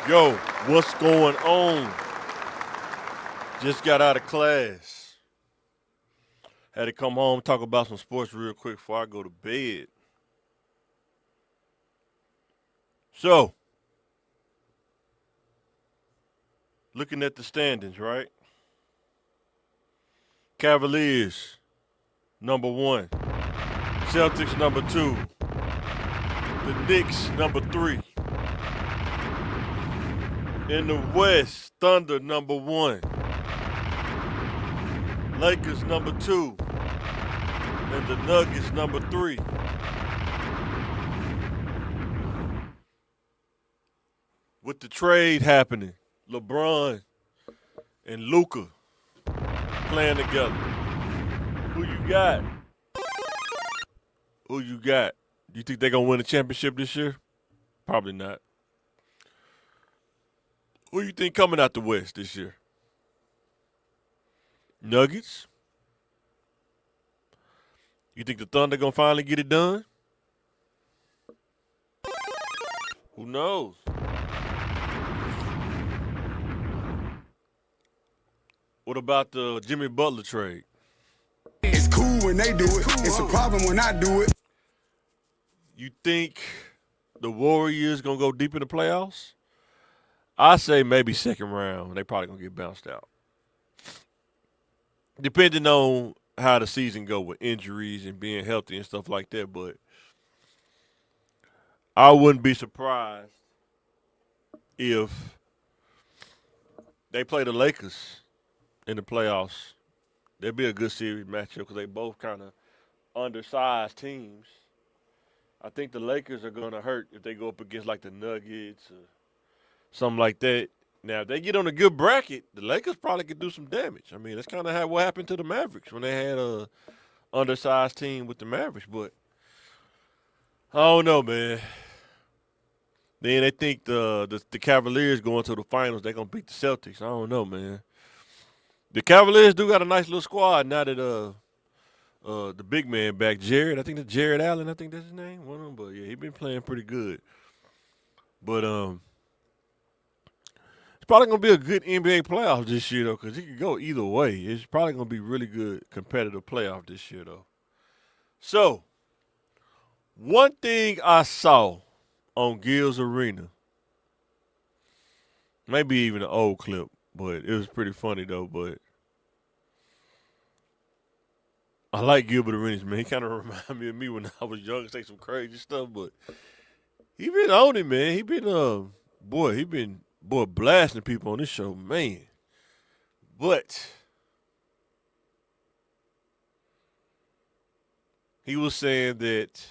Yo, what's going on? Just got out of class. Had to come home, talk about some sports real quick before I go to bed. So, looking at the standings, right? Cavaliers, number one. Celtics, number two. The Knicks, number three. In the West, Thunder, number one. Lakers, number two. And the Nuggets, number three. With the trade happening, LeBron and Luca playing together. Who you got? Who you got? Do you think they're gonna win a championship this year? Probably not. Who you think coming out the West this year? Nuggets? You think the Thunder gonna finally get it done? Who knows? What about the Jimmy Butler trade? It's cool when they do it. It's a problem when I do it. You think the Warriors gonna go deep in the playoffs? I say maybe second round. They probably gonna get bounced out. Depending on how the season go with injuries and being healthy and stuff like that, but I wouldn't be surprised if they play the Lakers in the playoffs. That'd be a good series matchup because they both kind of undersized teams. I think the Lakers are going to hurt if they go up against like the Nuggets or something like that. Now, if they get on a good bracket, the Lakers probably could do some damage. I mean, that's kind of what happened to the Mavericks when they had a undersized team with the Mavericks. But I don't know, man. Then they think the Cavaliers going to the finals, they're going to beat the Celtics. I don't know, man. The Cavaliers do got a nice little squad now that the big man back, Jared. I think that's Jared Allen. I think that's his name. One of them, but yeah, he been playing pretty good. But it's probably gonna be a good NBA playoff this year though, because it could go either way. It's probably gonna be really good competitive playoff this year though. So, one thing I saw on Gil's Arena, maybe even an old clip, but it was pretty funny though. But I like Gilbert Arenas, man. He kind of reminded me of me when I was young, say some crazy stuff, but he been on it, man. He been blasting people on this show, man. But he was saying that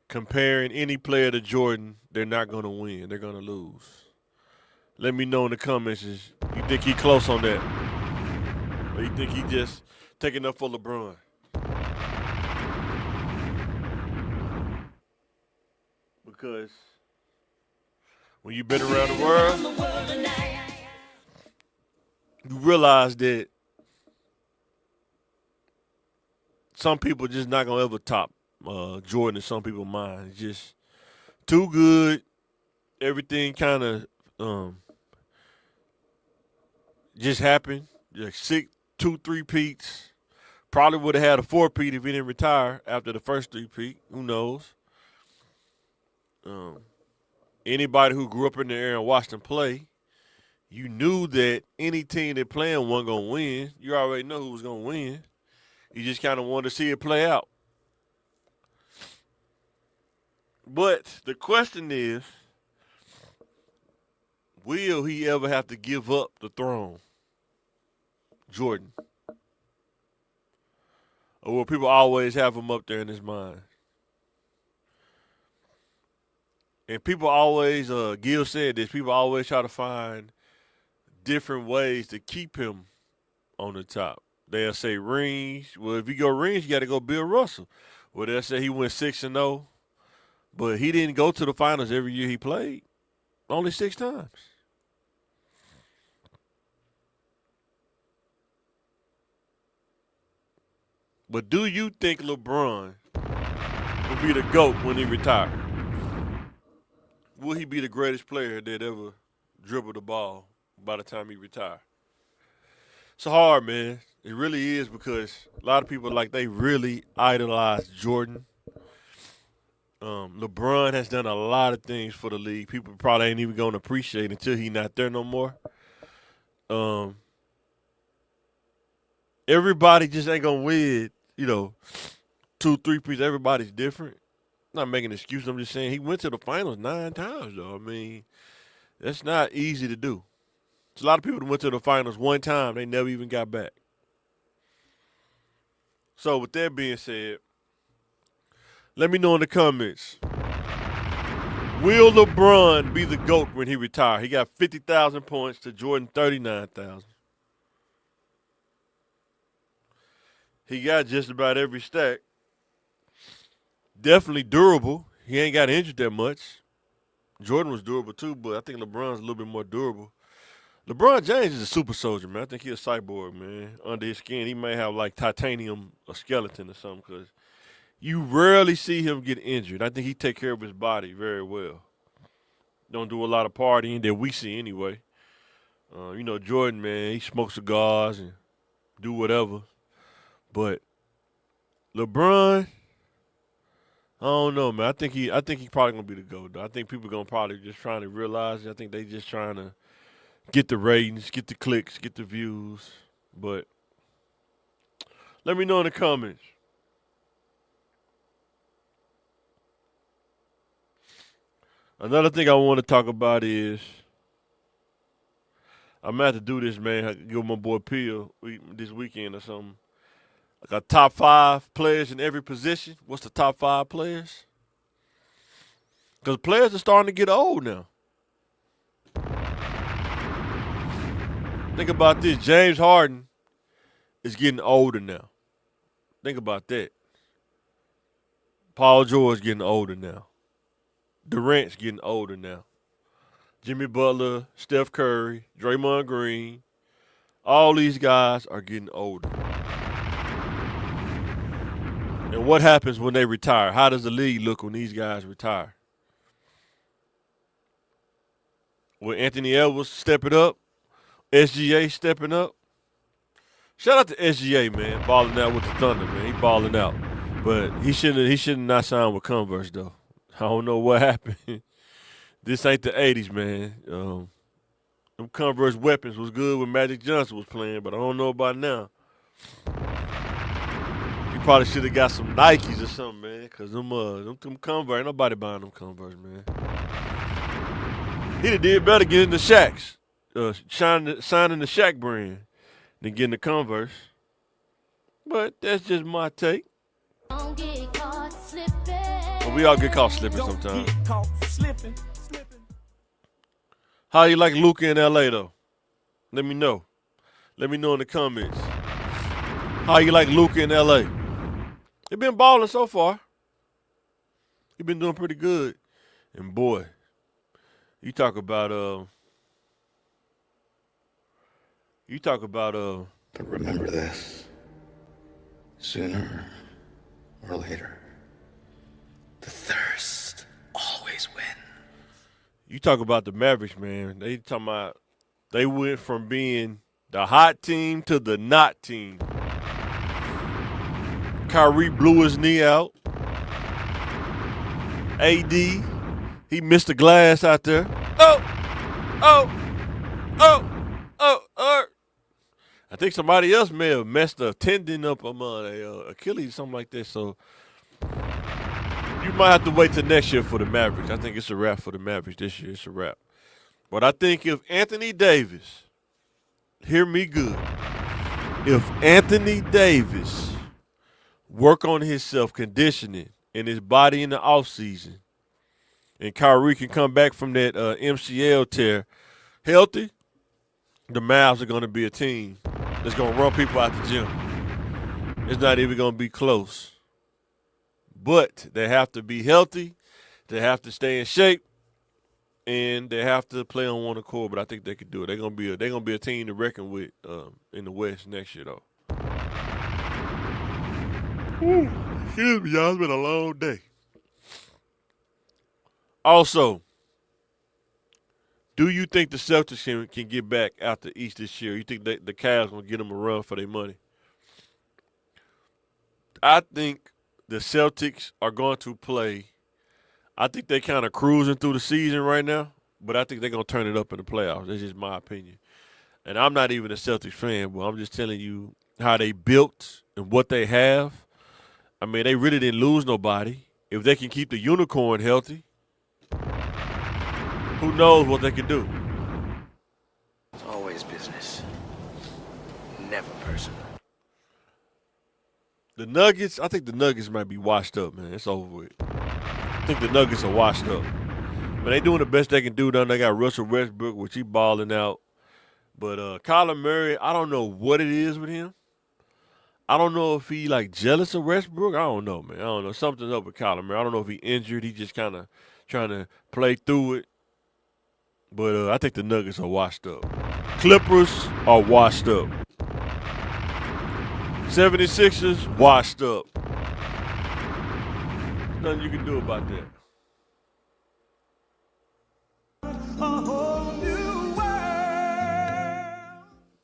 comparing any player to Jordan, they're not going to win. They're going to lose. Let me know in the comments. You think he close on that? Or you think he just taking up for LeBron? Because when you've been around the world, you realize that some people just not gonna ever top Jordan in some people's mind. It's just too good. Everything kind of just happened. Like 2, 3 peats. Probably would have had a 4-peat if he didn't retire after the first 3-peat. Who knows? Anybody who grew up in the area and watched him play, you knew that any team that playing wasn't going to win. You already know who was going to win. You just kind of wanted to see it play out. But the question is, will he ever have to give up the throne? Jordan. Or will people always have him up there in his mind? And people always, Gil said this, people always try to find different ways to keep him on the top. They'll say rings. Well, if you go rings, you got to go Bill Russell. Well, they'll say he went 6-0, but he didn't go to the finals every year he played. Only 6 times. But do you think LeBron will be the GOAT when he retires? will he be the greatest player that ever dribbled the ball by the time he retire? It's hard, man. It really is because a lot of people like they really idolize Jordan. LeBron has done a lot of things for the league. People probably ain't even gonna appreciate until he not there no more. Um, Everybody just ain't gonna win. You know, 2, 3 piece. Everybody's different. I'm not making an excuse. I'm just saying he went to the finals 9 times though. I mean, that's not easy to do. There's a lot of people that went to the finals one time. They never even got back. So with that being said, let me know in the comments. Will LeBron be the GOAT when he retires? He got 50,000 points to Jordan 39,000. He got just about every stat. Definitely durable. He ain't got injured that much. Jordan was durable too, but I think LeBron's a little bit more durable. LeBron James is a super soldier, man. I think he's a cyborg, man. Under his skin, he may have like titanium, a skeleton or something, because you rarely see him get injured. I think he take care of his body very well. Don't do a lot of partying that we see anyway. Jordan, man, he smokes cigars and do whatever. But LeBron, I don't know, man. I think he probably gonna be the GOAT, though. I think people gonna probably just trying to realize it. I think they just trying to get the ratings, get the clicks, get the views. But let me know in the comments. Another thing I want to talk about is I'm gonna have to do this, man. Give my boy Peel this weekend or something. I got top 5 players in every position. What's the top 5 players? Because players are starting to get old now. Think about this. James Harden is getting older now. Think about that. Paul George getting older now. Durant's getting older now. Jimmy Butler, Steph Curry, Draymond Green, all these guys are getting older. And what happens when they retire? How does the league look when these guys retire? Will Anthony Edwards step it up? SGA stepping up? Shout out to SGA, man, balling out with the Thunder, man. He balling out. But he shouldn't not sign with Converse, though. I don't know what happened. This ain't the 80s, man. Them Converse weapons was good when Magic Johnson was playing, but I don't know about now. He probably should have got some Nikes or something, man, because them Converse, ain't nobody buying them Converse, man. He'd have did better getting the Shaqs, signing the Shaq brand than getting the Converse. But that's just my take. But we all get caught slipping sometimes. How you like Luka in LA though? Let me know. Let me know in the comments. How you like Luka in LA? He been balling so far. He been doing pretty good. And boy, you talk about But remember this. Sooner or later, the thirst always wins. You talk about the Mavericks, man. They talking about they went from being the hot team to the not team. Kyrie blew his knee out. AD, he missed the glass out there. I think somebody else may have messed a tendon up on Achilles, something like that. So you might have to wait till next year for the Mavericks. I think it's a wrap for the Mavericks this year. It's a wrap. But I think if Anthony Davis, hear me good, if Anthony Davis work on his self-conditioning and his body in the offseason, and Kyrie can come back from that MCL tear healthy, the Mavs are going to be a team that's going to run people out the gym. It's not even going to be close. But they have to be healthy, they have to stay in shape, and they have to play on one accord. But I think they could do it. They're gonna be a team to reckon with in the West next year, though. Excuse me, y'all. It's been a long day. Also, Do you think the Celtics can get back out the East this year? You think that the Cavs gonna get them a run for their money? I think the Celtics are going to play. I think they kind of cruising through the season right now, but I think they're gonna turn it up in the playoffs. That's just my opinion. And I'm not even a Celtics fan, but I'm just telling you how they built and what they have. I mean, they really didn't lose nobody. If they can keep the unicorn healthy, who knows what they can do? It's always business, never personal. The Nuggets, I think the Nuggets might be washed up, man. It's over with. I think the Nuggets are washed up. But they doing the best they can do. They got Russell Westbrook, which he balling out. But Kyler Murray, I don't know what it is with him. I don't know if he like jealous of Westbrook. I don't know, man. I don't know. Something's up with Kyler Murray. I don't know if he injured. He just kind of trying to play through it. But I think the Nuggets are washed up. Clippers are washed up. 76ers washed up. Nothing you can do about that.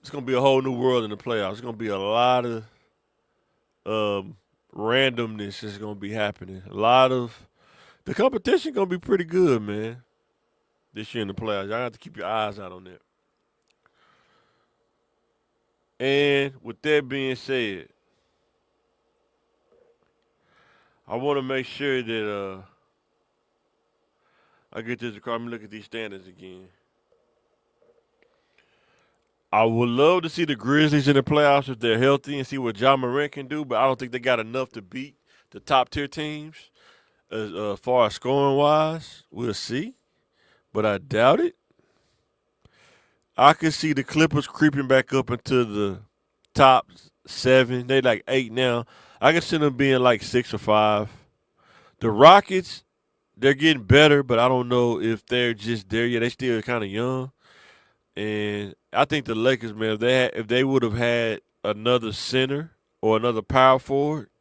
It's going to be a whole new world in the playoffs. It's going to be a lot of randomness is going to be happening. A lot of the competition going to be pretty good, man, this year in the playoffs. Y'all have to keep your eyes out on that. And with that being said, I want to make sure that I get this across. Let me look at these standings again. I would love to see the Grizzlies in the playoffs if they're healthy and see what Ja Morant can do, but I don't think they got enough to beat the top-tier teams as far as scoring-wise. We'll see, but I doubt it. I could see the Clippers creeping back up into the top 7. They like 8 now. I can see them being like 6 or 5. The Rockets, they're getting better, but I don't know if they're just there yet. They still kind of young. And I think the Lakers, man, if they would have had another center or another power forward,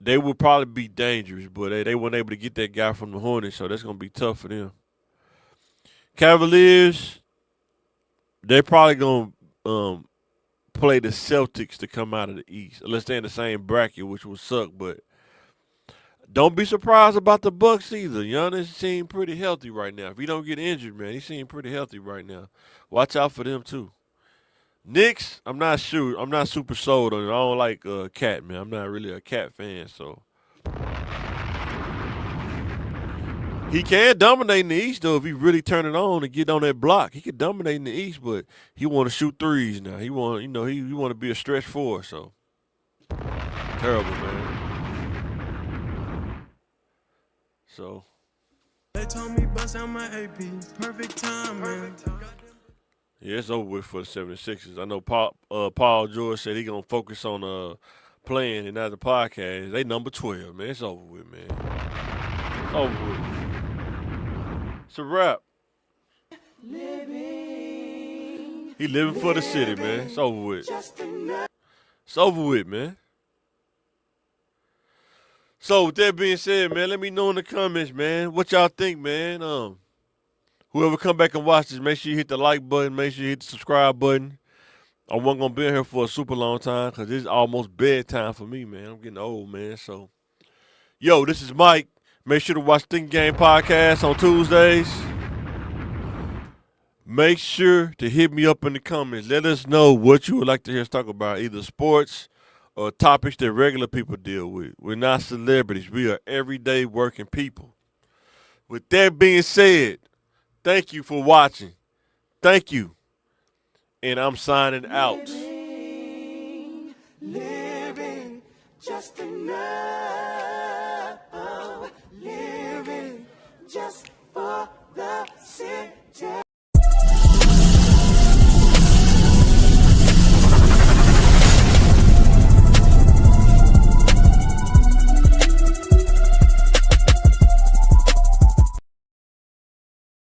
they would probably be dangerous. But they weren't able to get that guy from the Hornets, so that's going to be tough for them. Cavaliers, they're probably going to play the Celtics to come out of the East, unless they're in the same bracket, which would suck. But don't be surprised about the Bucks either. Giannis seems pretty healthy right now. If he don't get injured, man, he seems pretty healthy right now. Watch out for them too. Knicks, I'm not sure. I'm not super sold on it. I don't like Cat, man. I'm not really a Cat fan, so he can dominate in the East though if he really turn it on and get on that block. He can dominate in the East, but he want to shoot threes now. He want, he want to be a stretch four. So terrible, man. So they told me bust out my AP, perfect time, man. yeah, it's over with for the 76ers. I know Paul George said he gonna focus on playing and not the podcast. They number 12, man. It's over with, man. It's over with. It's a wrap. He living for the city, man. It's over with. It's over with, man. So with that being said, man, let me know in the comments, man, what y'all think, man. Whoever come back and watch this, make sure you hit the like button, make sure you hit the subscribe button. I wasn't gonna be in here for a super long time because it's almost bedtime for me, man. I'm getting old, man. So, yo, this is Mike. Make sure to watch Think Game Podcast on Tuesdays. Make sure to hit me up in the comments. Let us know what you would like to hear us talk about, either sports or topics that regular people deal with. We're not celebrities. We are everyday working people. With that being said, thank you for watching. Thank you. And I'm signing out. Living just enough. Living just for the city.